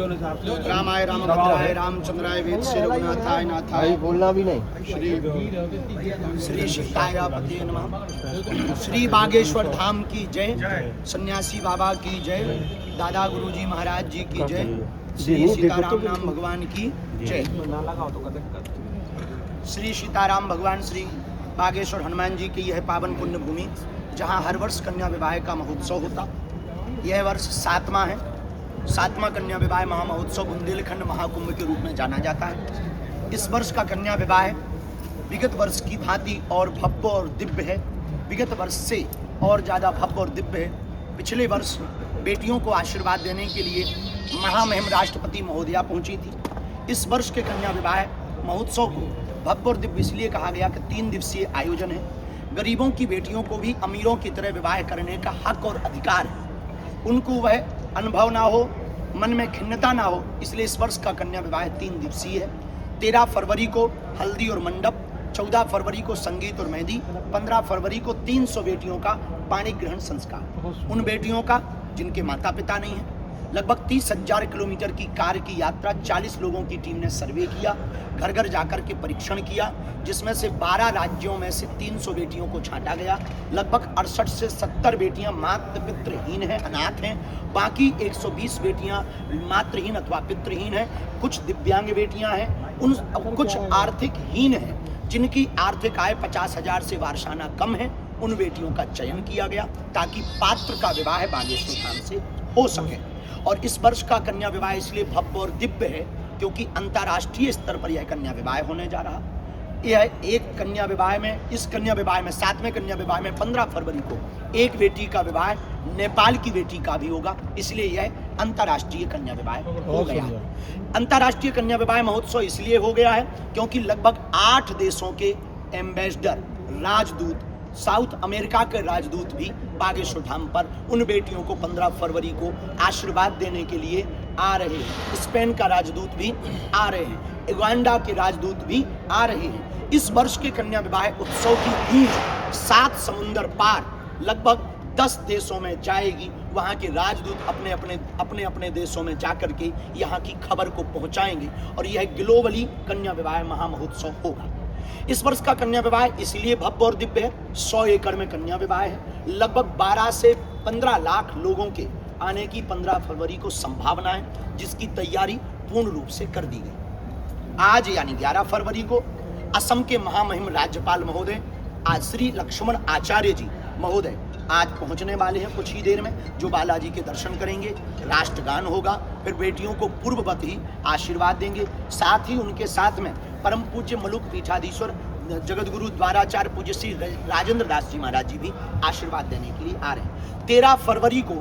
रामाय रामभद्राय रामचंद्राय वेदसे रघुनाथाय नाथाय बोलना भी नहीं। श्री सीताय पते नमः। श्री बागेश्वर धाम की जय, सन्यासी बाबा की जय, दादा गुरुजी महाराज जी की जय, श्री सीताराम नाम भगवान की जय। श्री सीताराम भगवान श्री बागेश्वर हनुमान जी की यह पावन पुण्य भूमि, जहाँ हर वर्ष कन्या विवाह का महोत्सव होता। यह वर्ष 7वां है। 7वां कन्या विवाह महामहोत्सव बुंदेलखंड महाकुंभ के रूप में जाना जाता है। इस वर्ष का कन्या विवाह विगत वर्ष की भांति और भव्य और दिव्य है। विगत वर्ष से और ज़्यादा भव्य और दिव्य है। पिछले वर्ष बेटियों को आशीर्वाद देने के लिए महामहिम राष्ट्रपति महोदया पहुंची थी। इस वर्ष के कन्या विवाह महोत्सव को भव्य और दिव्य इसलिए कहा गया कि 3 दिवसीय आयोजन है। गरीबों की बेटियों को भी अमीरों की तरह विवाह करने का हक और अधिकार है। उनको वह अनुभव ना हो, मन में खिन्नता ना हो, इसलिए इस वर्ष का कन्या विवाह 3 दिवसीय है। 13 फरवरी को हल्दी और मंडप, 14 फरवरी को संगीत और मेहंदी, 15 फरवरी को 300 बेटियों का पाणी ग्रहण संस्कार। उन बेटियों का जिनके माता पिता नहीं है। लगभग 30,000 किलोमीटर की कार की यात्रा 40 लोगों की टीम ने सर्वे किया, घर घर जाकर के परीक्षण किया, जिसमें से 12 राज्यों में से 300 बेटियों को छांटा गया। लगभग 68 से 70 बेटियां मातृ पितृहीन हैं, अनाथ हैं। बाकी 120 बेटियां मातृहीन अथवा पितृहीन हैं। कुछ दिव्यांग बेटियां हैं, उन कुछ आर्थिक हीन हैं, जिनकी आर्थिक आय 50,000 से वार्षाना कम है। उन बेटियों का चयन किया गया ताकि पात्र का विवाह बागेश्वर धाम से हो सके। और इस वर्ष का कन्या विवाह इसलिए भव्य और दिव्य है क्योंकि अंतर्राष्ट्रीय स्तर पर यह कन्या विवाह होने जा रहा। यह एक कन्या विवाह में, इस कन्या विवाह में 7वें कन्या विवाह में 15 फरवरी को एक बेटी का विवाह नेपाल की बेटी का भी होगा, इसलिए यह अंतर्राष्ट्रीय कन्या विवाह हो गया। अंतर्राष्ट्रीय कन्या विवाह महोत्सव इसलिए हो गया है क्योंकि लगभग 8 देशों के एम्बेसडर, राजदूत, साउथ अमेरिका के राजदूत भी बागेश्वर धाम पर उन बेटियों को 15 फरवरी को आशीर्वाद देने के लिए आ रहे हैं। स्पेन का राजदूत भी आ रहे हैं, युगांडा के राजदूत भी आ रहे हैं। इस वर्ष के कन्या विवाह उत्सव की गूंज 7 समुंदर पार लगभग 10 देशों में जाएगी। वहाँ के राजदूत अपने अपने देशों में जाकर के यहाँ की खबर को पहुँचाएंगे और यह ग्लोबली कन्या विवाह महामहोत्सव होगा। इस वर्ष का कन्या विवाह इसलिए भव्य और दिव्य है। 100 एकड़ में कन्या विवाह है। लगभग 12 से 15 लाख लोगों के आने की 15 फरवरी को संभावना है, जिसकी तैयारी पूर्ण रूप से कर दी गई। आज यानी 11 फरवरी को असम के महामहिम राज्यपाल महोदय आज श्री लक्ष्मण आचार्य जी महोदय आज पहुंचने वाले हैं कुछ ही देर में, जो बालाजी के दर्शन करेंगे। राष्ट्रगान होगा, फिर बेटियों को पूर्ववत ही आशीर्वाद देंगे। साथ ही उनके साथ में परम पूज्य मलुक पीठाधीश्वर जगत गुरु द्वाराचार्य पूज्य श्री राजेंद्र दास जी महाराज जी भी आशीर्वाद देने के लिए आ रहे हैं। 13 फरवरी को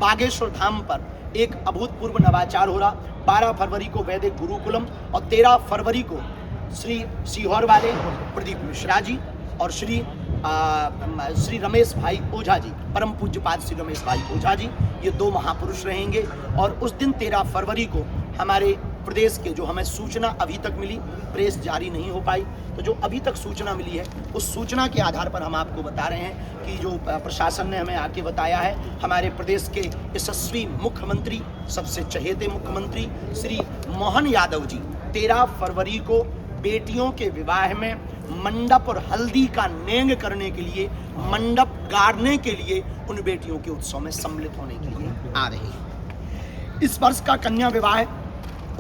बागेश्वर धाम पर एक अभूतपूर्व नवाचार हो रहा। 12 फरवरी को वैदिक गुरुकुलम और 13 फरवरी को श्री सीहोर वाले प्रदीप मिश्रा जी और श्री रमेश भाई ओझा जी, परम पूज्यपाद श्री रमेश भाई ओझा जी, ये 2 महापुरुष रहेंगे। और उस दिन 13 फरवरी को हमारे प्रदेश के, जो हमें सूचना अभी तक मिली, प्रेस जारी नहीं हो पाई, तो जो अभी तक सूचना मिली है उस सूचना के आधार पर हम आपको बता रहे हैं कि जो प्रशासन ने हमें आके बताया है, हमारे प्रदेश के यशस्वी मुख्यमंत्री, सबसे चहेते मुख्यमंत्री श्री मोहन यादव जी 13 फरवरी को बेटियों के विवाह में मंडप और हल्दी का नेंग करने के लिए, मंडप गाड़ने के लिए उन बेटियों के उत्सव में सम्मिलित होने के लिए आ रहे हैं। इस वर्ष का कन्या विवाह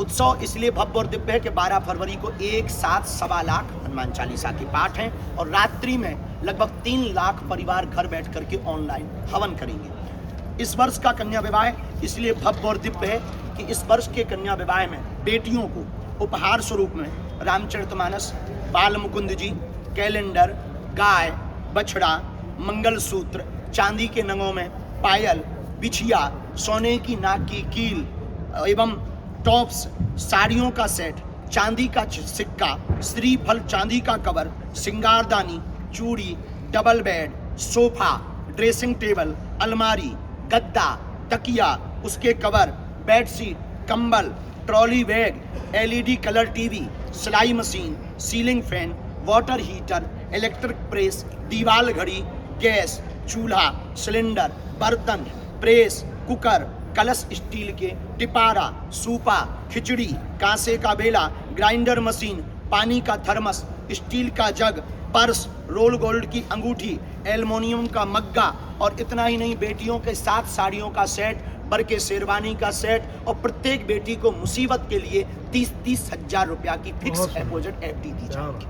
उत्सव इसलिए भव्य और दिव्य है कि 12 फरवरी को एक साथ 1.25 लाख हनुमान चालीसा के पाठ हैं और रात्रि में लगभग 3 लाख परिवार घर बैठ करके ऑनलाइन हवन करेंगे। इस वर्ष का कन्या विवाह इसलिए भव्य और दिव्य है कि इस वर्ष के कन्या विवाह में बेटियों को उपहार स्वरूप में रामचरितमानस, बाल मुकुंद जी, कैलेंडर, गाय, बछड़ा, मंगलसूत्र, चांदी के नगों में पायल, बिछिया, सोने की नाक की कील एवं टॉप्स, साड़ियों का सेट, चांदी का सिक्का, श्रीफल चांदी का कवर, सिंगारदानी, चूड़ी, double bed, sofa, dressing table, अलमारी, गद्दा, तकिया, उसके कवर, बेडशीट, कंबल, trolley bag, LED colour TV, सिलाई machine, ceiling fan, water heater, electric press, दीवार घड़ी, गैस, चूल्हा, सिलेंडर, बर्तन, प्रेस, कुकर, कलश स्टील के, टिपारा, सूपा, खिचड़ी, कांसे का बेला, ग्राइंडर मशीन, पानी का थर्मस, स्टील का जग, पर्स, रोल गोल्ड की अंगूठी, एल्युमिनियम का मग्गा, और इतना ही नहीं, बेटियों के 7 साड़ियों का सेट, बर के शेरवानी का सेट, और प्रत्येक बेटी को मुसीबत के लिए 30-30 हजार रुपया की फिक्स डिपॉजिट एफडी दी जाएगी।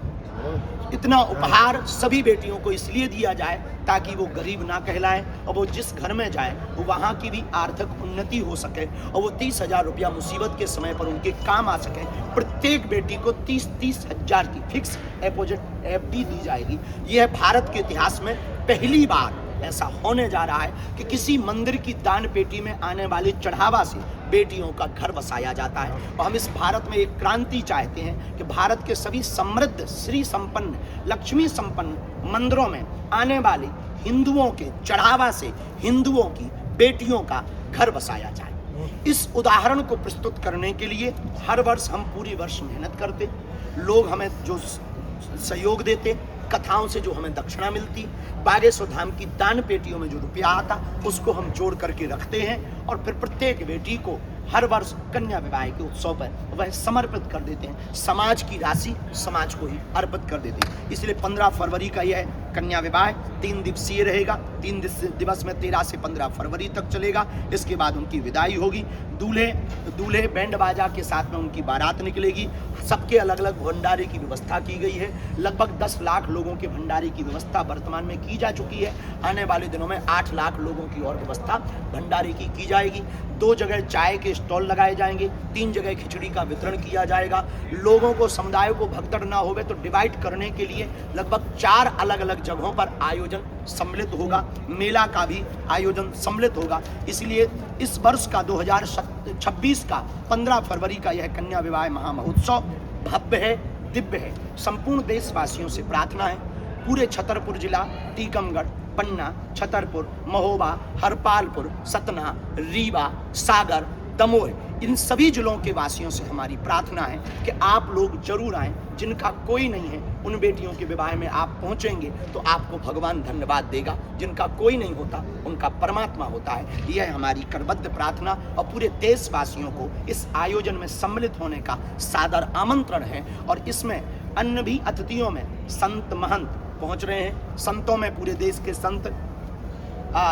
इतना उपहार सभी बेटियों को इसलिए दिया जाए ताकि वो गरीब ना कहलाएं, और वो जिस घर में जाए वो वहाँ की भी आर्थिक उन्नति हो सके, और वो 30,000 रुपया मुसीबत के समय पर उनके काम आ सके। प्रत्येक बेटी को 30-30 हजार की फिक्स डिपॉजिट एफडी दी जाएगी। यह भारत के इतिहास में पहली बार ऐसा होने जा रहा है कि किसी मंदिर की दान पेटी में आने वाली चढ़ावा से बेटियों का घर बसाया जाता है। और हम इस भारत में एक क्रांति चाहते हैं कि भारत के सभी समृद्ध, श्री संपन्न, लक्ष्मी संपन्न मंदिरों में आने वाले हिंदुओं के चढ़ावा से हिंदुओं की बेटियों का घर बसाया जाए। इस उदाहरण को प्रस्तुत करने के लिए हर वर्ष हम पूरी वर्ष मेहनत करते, लोग हमें जो सहयोग देते, कथाओं से जो हमें दक्षिणा मिलती, बागेश्वर धाम की दान पेटियों में जो रुपया आता उसको हम जोड़ करके रखते हैं, और फिर प्रत्येक बेटी को हर वर्ष कन्या विवाह के उत्सव पर वह समर्पित कर देते हैं। समाज की राशि समाज को ही अर्पित कर देते हैं। इसलिए 15 फरवरी का यह कन्या विवाह 3 दिवसीय रहेगा। 3 दिवस में 13 से 15 फरवरी तक चलेगा। इसके बाद उनकी विदाई होगी। दूल्हे बैंड बाजा के साथ में उनकी बारात निकलेगी। सबके अलग अलग भंडारे की व्यवस्था की गई है। लगभग 10 लाख लोगों के भंडारे की व्यवस्था वर्तमान में की जा चुकी है। आने वाले दिनों में 8 लाख लोगों की और व्यवस्था भंडारे की जाएगी। 2 जगह चाय के स्टॉल लगाए जाएंगे। 3 जगह खिचड़ी का वितरण किया जाएगा। लोगों को, समुदाय को भगदड़ ना होवे तो डिवाइड करने के लिए लगभग 4 अलग अलग जगहों पर आयोजन सम्मिलित होगा। मेला का भी आयोजन सम्मिलित होगा। इसलिए इस वर्ष का 2026 का 15 फरवरी का यह कन्या विवाह महामहोत्सव भव्य है, दिव्य है। संपूर्ण देशवासियों से प्रार्थना है, पूरे छतरपुर जिला, टीकमगढ़, पन्ना, छतरपुर, महोबा, हरपालपुर, सतना, रीवा, सागर, दमोह, इन सभी जिलों के वासियों से हमारी प्रार्थना है कि आप लोग जरूर आएं। जिनका कोई नहीं है उन बेटियों के विवाह में आप पहुंचेंगे तो आपको भगवान धन्यवाद देगा। जिनका कोई नहीं होता उनका परमात्मा होता है। यह हमारी करबद्ध प्रार्थना, और पूरे देशवासियों को इस आयोजन में सम्मिलित होने का सादर आमंत्रण है। और इसमें अन्य भी अतिथियों में संत महंत पहुंच रहे हैं। संतों में पूरे देश के संत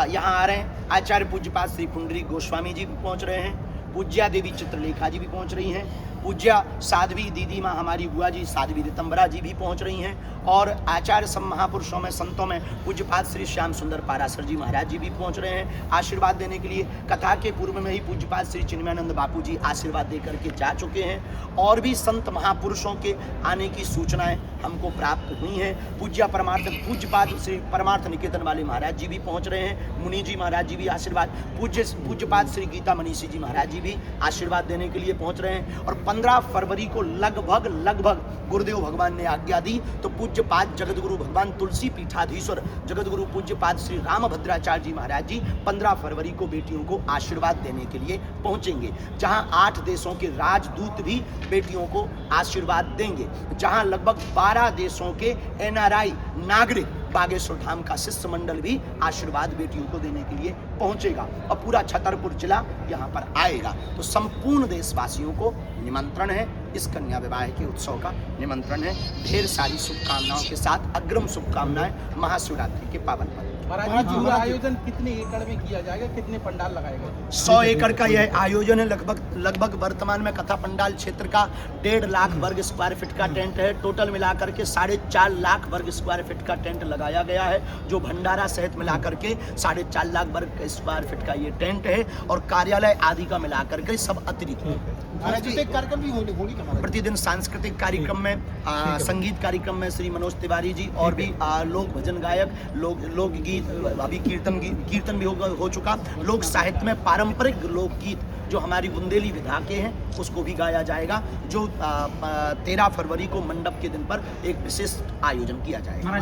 यहाँ आ रहे हैं। आचार्य पूज्यपाद श्री पुंडरीक गोस्वामी जी भी पहुंच रहे हैं। पूज्या देवी चित्रलेखा जी भी पहुंच रही हैं। पूज्या साध्वी दीदी माँ हमारी बुआ जी साध्वी रितंबरा जी भी पहुंच रही हैं। और आचार्य सब महापुरुषों में, संतों में पूज्यपाद श्री श्याम सुंदर पारासर जी महाराज जी भी पहुंच रहे हैं आशीर्वाद देने के लिए। कथा के पूर्व में ही पूज्यपाद श्री चिन्मयानंद बापू जी आशीर्वाद दे करके जा चुके हैं। और भी संत महापुरुषों के आने की सूचनाएं हमको प्राप्त हुई हैं। पूज्यपाद श्री परमार्थ निकेतन वाले महाराज जी भी पहुंच रहे हैं। मुनि जी महाराज जी भी आशीर्वाद, पूज्यपाद श्री गीता मनीषी जी महाराज जी भी आशीर्वाद देने के लिए पहुंच रहे हैं। और 15 फरवरी को लगभग गुरुदेव भगवान ने आज्ञा दी तो पूज्यपाद जगतगुरु भगवान तुलसी पीठाधीश्वर जगतगुरु पूज्यपाद श्री रामभद्राचार्य जी महाराज जी 15 फरवरी को बेटियों को आशीर्वाद देने के लिए पहुंचेंगे। जहां 8 देशों के राजदूत भी बेटियों को आशीर्वाद देंगे। जहां लगभग 12 देशों के NRI नागरिक बागेश्वर धाम का शिष्य मंडल भी आशीर्वाद बेटियों को देने के लिए पहुंचेगा। और पूरा छतरपुर जिला यहाँ पर आएगा। तो संपूर्ण देशवासियों को निमंत्रण है। इस कन्या विवाह के उत्सव का निमंत्रण है। ढेर सारी शुभकामनाओं के साथ अग्रिम शुभकामनाएं महाशिवरात्रि के पावन पर्व। पूरा आयोजन कितने एकड़ में किया जाएगा, कितने पंडाल लगाए गए? 100 एकड़ का यह आयोजन है। लगभग वर्तमान में कथा पंडाल क्षेत्र का 1.5 लाख वर्ग स्क्वायर फीट का टेंट है। टोटल मिलाकर के 4.5 लाख वर्ग स्क्वायर फीट का टेंट लगाया गया है, जो भंडारा सहित मिलाकर के 4.5 लाख वर्ग स्क्वायर फीट का ये टेंट है। और कार्यालय आदि का मिलाकर के सब अतिरिक्त है। कार्यक्रम भी होगी प्रतिदिन सांस्कृतिक कार्यक्रम में, संगीत कार्यक्रम में श्री मनोज तिवारी जी और भी लोक भजन गायक, लोकगीत, अभी कीर्तन भी हो चुका। लोक साहित्य में पारंपरिक लोकगीत जो हमारी बुंदेली विधा के हैं उसको भी गाया जाएगा। जो 13 फरवरी को मंडप के दिन पर एक विशेष आयोजन किया जाएगा।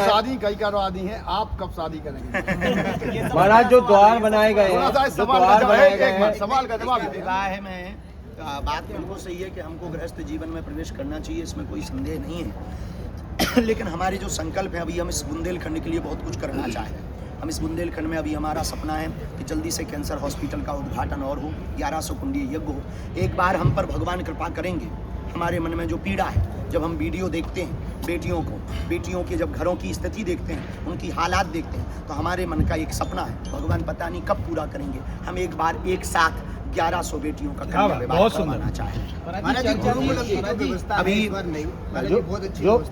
शादी कई करवा दी है, आप कब शादी करेंगे? महाराज जो द्वार बनाए गए हैं, सवाल का जवाब। विवाह में बात बिल्कुल सही है कि हमको गृहस्थ जीवन में प्रवेश करना चाहिए, इसमें कोई संदेह नहीं है। लेकिन हमारे जो संकल्प है, अभी हम इस बुंदेलखंड के लिए बहुत कुछ करना चाहते हैं। हम इस बुंदेलखंड में अभी हमारा सपना है कि जल्दी से कैंसर हॉस्पिटल का उद्घाटन और हो, 1100 कुंडीय यज्ञ हो। एक बार हम पर भगवान कृपा करेंगे। हमारे मन में जो पीड़ा है, जब हम वीडियो देखते हैं बेटियों के जब घरों की स्थिति देखते हैं, उनकी हालात देखते हैं, तो हमारे मन का एक सपना है, भगवान पता नहीं कब पूरा करेंगे। हम एक बार एक साथ 1100 बेटियों का कन्या विवाह करवाना चाहें। महाराज जी, अभी बहुत अच्छी व्यवस्था